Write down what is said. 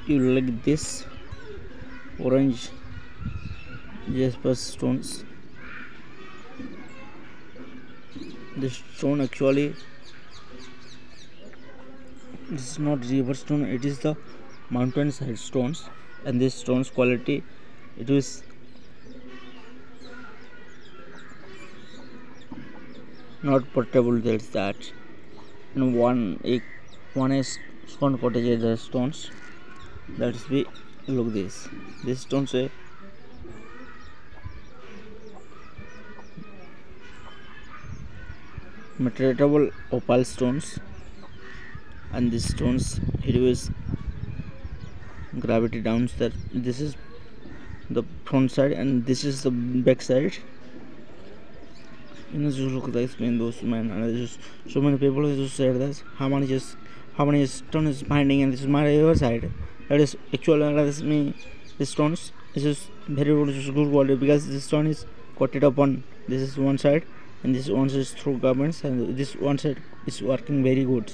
you like this orange jasper stones. This stone actually, this is not river stone, it is the mountain side stones, and this stones quality, it is not portable. That's that. And one is stone cottage the stones. That's be look this. This stones are material opal stones, and these stones it is gravity down that this is the front side and this is the back side. Just look at this man, those man, and just so many people just said that how many stones is finding, and this is my other side. That is actually that is me. This stones is just very good quality because this stone is coated upon. This is one side, and this one is through garments, and this one side is working very good.